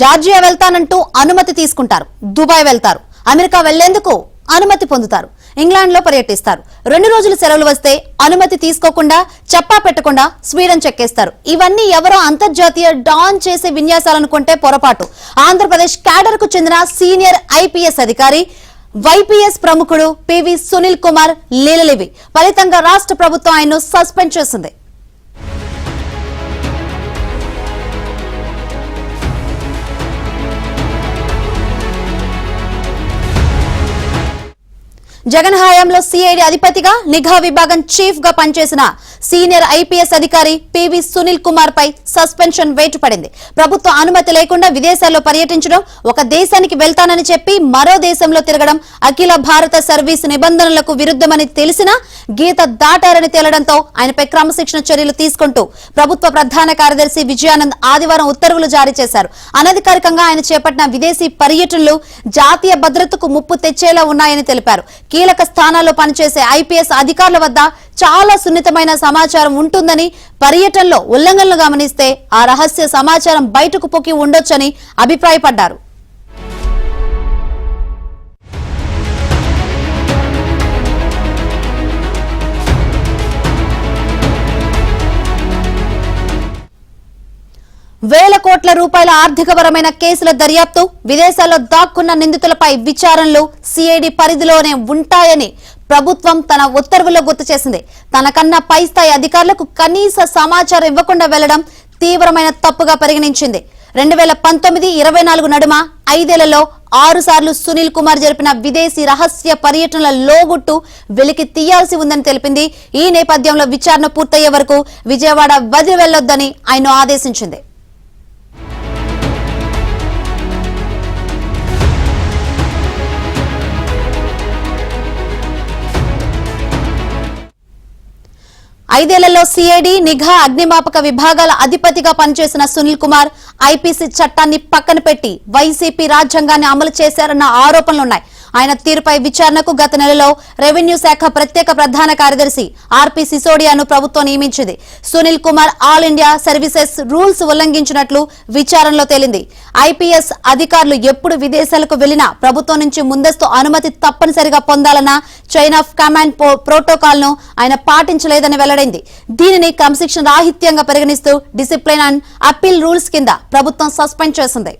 Georgia వెళ్తానంటూ అనుమతి తీసుకుంటారు, Dubai వెళ్తారు, అమెరికా వెళ్లేందుకు అనుమతి పొందుతారు, ఇంగ్లాండ్ లో పర్యటిస్తారు. 2 రోజులు సెలవులు వస్తే అనుమతి తీసుకోకుండా చెప్పా పెట్టకుండా స్వీడన్ చెక్కేస్తారు. ఇవన్నీ ఎవరో అంతర్జాతీయ డాన్ చేసే విన్యాసాలనుకుంటే పొరపాటు. ఆంధ్రప్రదేశ్ క్యాడర్ కు చెందిన సీనియర్ ఐపీఎస్ అధికారి వైపీఎస్ ప్రముఖుడు పివి సునీల్ కుమార్ లీలలివి. ఫలితంగా రాష్ట్ర ప్రభుత్వం ఆయన్ను సస్పెండ్ చేసింది. జగన్ హయాంలో సిఐడి అధిపతిగా నిఘా విభాగం చీఫ్ గా పనిచేసిన సీనియర్ ఐపీఎస్ అధికారి పివి సునీల్ కుమార్ పై సస్పెన్షన్ వేటు పడింది. ప్రభుత్వ అనుమతి లేకుండా విదేశాల్లో పర్యటించడం, ఒక దేశానికి వెళ్తానని చెప్పి మరో దేశంలో తిరగడం అఖిల భారత సర్వీసు నిబంధనలకు విరుద్ధమని తెలిసినా గీత దాటారని తేలడంతో ఆయనపై క్రమశిక్షణ చర్యలు తీసుకుంటూ ప్రభుత్వ ప్రధాన కార్యదర్శి విజయానంద్ ఆదివారం ఉత్తర్వులు జారీ చేశారు. అనధికారికంగా ఆయన చేపట్టిన విదేశీ పర్యటనలు జాతీయ భద్రతకు ముప్పు తెచ్చేలా ఉన్నాయని తెలిపారు. కీలక స్థానాల్లో పనిచేసే ఐపీఎస్ అధికారుల వద్ద చాలా సున్నితమైన సమాచారం ఉంటుందని, పర్యటనలో ఉల్లంఘనలు గమనిస్తే ఆ రహస్య సమాచారం బయటకు పొక్కి ఉండొచ్చని అభిప్రాయపడ్డారు. వేల కోట్ల రూపాయల ఆర్థికపరమైన కేసుల దర్యాప్తు, విదేశాల్లో దాక్కున్న నిందితులపై విచారణలు సిఐడి పరిధిలోనే ఉంటాయని ప్రభుత్వం తన ఉత్తర్వుల్లో గుర్తు చేసింది. తనకన్నా పై స్థాయి అధికారులకు కనీస సమాచారం ఇవ్వకుండా వెళ్లడం తీవ్రమైన తప్పుగా పరిగణించింది. 2019-24 నడుమ 5 ఏళ్లలో 6 సార్లు సునీల్ కుమార్ జరిపిన విదేశీ రహస్య పర్యటనల లోగుట్టు వెలికి తీయాల్సి ఉందని తెలిపింది. ఈ నేపథ్యంలో విచారణ పూర్తయ్యే వరకు విజయవాడ వదిలి వెళ్లొద్దని ఆయన ఆదేశించింది. ఐదేళ్లలో సిఐడి, నిఘా, అగ్నిమాపక విభాగాల అధిపతిగా పనిచేసిన సునీల్ కుమార్ ఐపీసీ చట్టాన్ని పక్కన పెట్టి వైసీపీ రాజ్యాంగాన్ని అమలు చేశారన్న ఆరోపణలున్నాయి. ఆయన తీరుపై విచారణకు గత నెలలో రెవెన్యూ శాఖ ప్రత్యేక ప్రధాన కార్యదర్శి ఆర్పీ సిసోడియాను ప్రభుత్వం నియమించింది. Sunil Kumar all India services rules ఉల్లంఘించినట్లు విచారణలో తేలింది. ఐపీఎస్ అధికారులు ఎప్పుడు విదేశాలకు వెళ్లినా ప్రభుత్వం నుంచి ముందస్తు అనుమతి తప్పనిసరిగా పొందాలన్న చైన్ ఆఫ్ కమాండ్ ప్రోటోకాల్ ను ఆయన పాటించలేదని వెల్లడైంది. దీనిని క్రమశిక్షణ రాహిత్యంగా పరిగణిస్తూ డిసిప్లిన్ అండ్ అప్పీల్ రూల్స్ కింద ప్రభుత్వం సస్పెండ్ చేసింది.